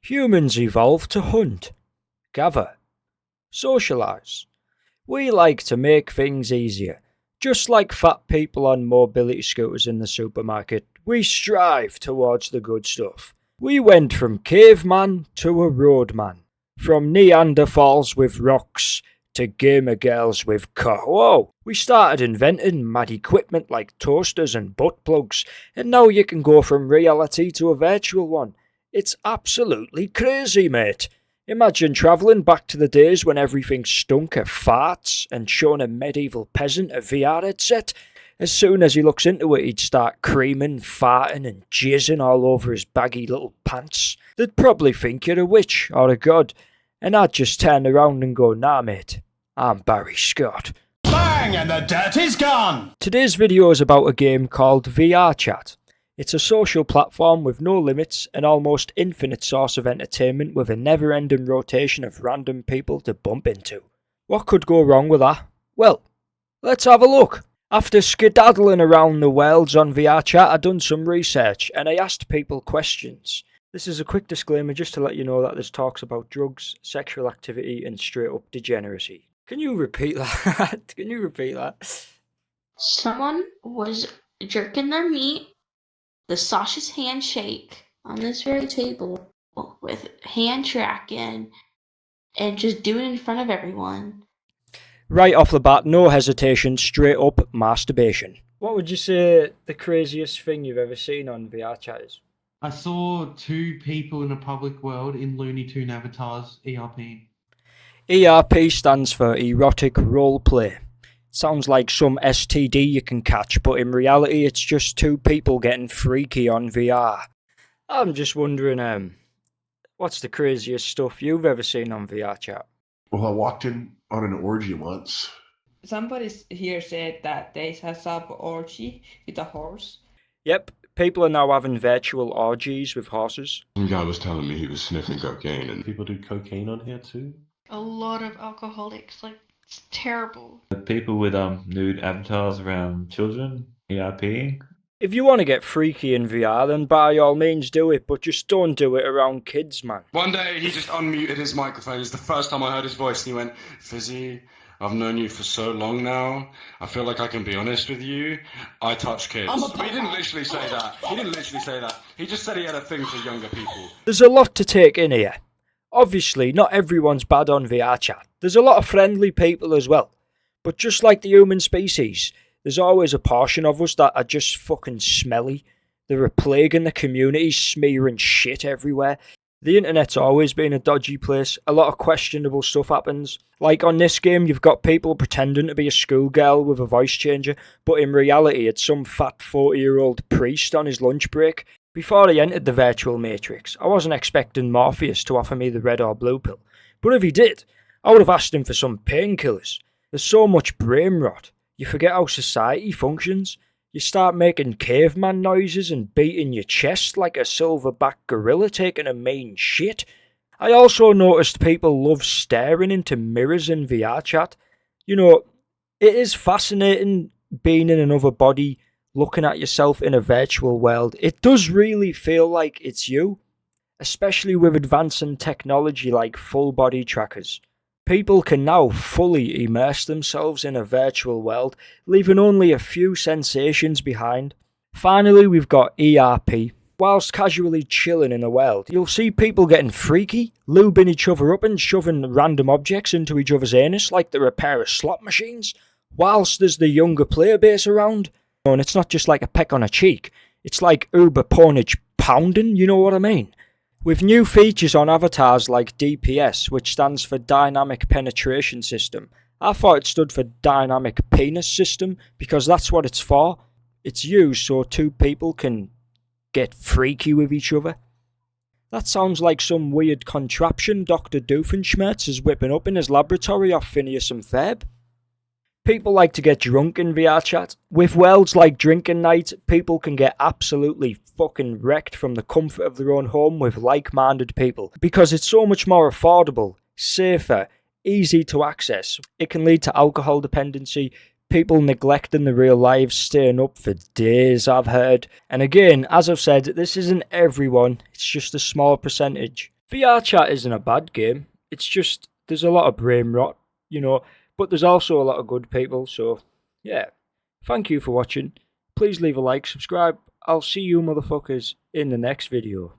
Humans evolved to hunt, gather, socialise. We like to make things easier. Just like fat people on mobility scooters in the supermarket, we strive towards the good stuff. We went from caveman to a roadman. From Neanderthals with rocks to gamer girls with whoa! We started inventing mad equipment like toasters and butt plugs, and now you can go from reality to a virtual one. It's absolutely crazy, mate. Imagine travelling back to the days when everything stunk of farts and showing a medieval peasant a VR headset. As soon as he looks into it, he'd start creaming, farting and jizzing all over his baggy little pants. They'd probably think you're a witch or a god, and I'd just turn around and go, nah mate, I'm Barry Scott. Bang, and the dirt is gone! Today's video is about a game called VRchat. It's a social platform with no limits, an almost infinite source of entertainment with a never-ending rotation of random people to bump into. What could go wrong with that? Well, let's have a look. After skedaddling around the worlds on VRchat, I done some research and I asked people questions. This is a quick disclaimer just to let you know that there's talks about drugs, sexual activity and straight up degeneracy. Can you repeat that? Can you repeat that? Someone was jerking their meat, the sausage handshake on this very table with hand tracking and just doing it in front of everyone. Right off the bat, no hesitation, straight up masturbation. What would you say the craziest thing you've ever seen on VRchat is? I saw two people in a public world in Looney Tune avatars, ERP. ERP stands for erotic roleplay. Sounds like some STD you can catch, but in reality it's just two people getting freaky on VR. I'm just wondering, what's the craziest stuff you've ever seen on VRchat? Well, I walked in on an orgy once. Somebody here said that they have some orgy with a horse. Yep, people are now having virtual orgies with horses. Some guy was telling me he was sniffing cocaine, and People do cocaine on here too. A lot of alcoholics, like, it's terrible. People with nude avatars around children, ERPing. If you want to get freaky in VR, then by all means do it, but just don't do it around kids, man. One day he just unmuted his microphone. It's the first time I heard his voice, and he went, "Fizzy, I've known you for so long now. I feel like I can be honest with you. I touch kids." But he didn't literally say that. He just said he had a thing for younger people. There's a lot to take in here. Obviously, not everyone's bad on VRchat. There's a lot of friendly people as well. But just like the human species, there's always a portion of us that are just fucking smelly. They're a plague in the community, smearing shit everywhere. The internet's always been a dodgy place. A lot of questionable stuff happens. Like on this game, you've got people pretending to be a schoolgirl with a voice changer, but in reality it's some fat 40-year-old priest on his lunch break. Before I entered the virtual matrix, I wasn't expecting Morpheus to offer me the red or blue pill. But if he did, I would have asked him for some painkillers. There's so much brain rot. You forget how society functions. You start making caveman noises and beating your chest like a silverback gorilla taking a mean shit. I also noticed people love staring into mirrors in VRchat. You know, it is fascinating being in another body, looking at yourself in a virtual world. It does really feel like it's you, especially with advancing technology like full body trackers. People can now fully immerse themselves in a virtual world, leaving only a few sensations behind. Finally, we've got ERP. Whilst casually chilling in the world, you'll see people getting freaky, lubing each other up and shoving random objects into each other's anus like they're a pair of slot machines, whilst there's the younger player base around. And it's not just like a peck on a cheek, it's like uber pornage pounding, you know what I mean? With new features on avatars like DPS, which stands for Dynamic Penetration System, I thought it stood for Dynamic Penis System because that's what it's for. It's used so two people can get freaky with each other. That sounds like some weird contraption Dr. Doofenshmirtz is whipping up in his laboratory off Phineas and Ferb. People like to get drunk in VRchat. With worlds like drinking night, people can get absolutely fucking wrecked from the comfort of their own home with like-minded people. Because it's so much more affordable, safer, easy to access. It can lead to alcohol dependency, people neglecting their real lives, staying up for days, I've heard. And again, as I've said, this isn't everyone, it's just a small percentage. VRchat isn't a bad game. It's just there's a lot of brain rot, you know, but there's also a lot of good people. So yeah, thank you for watching. Please leave a like, subscribe. I'll see you motherfuckers in the next video.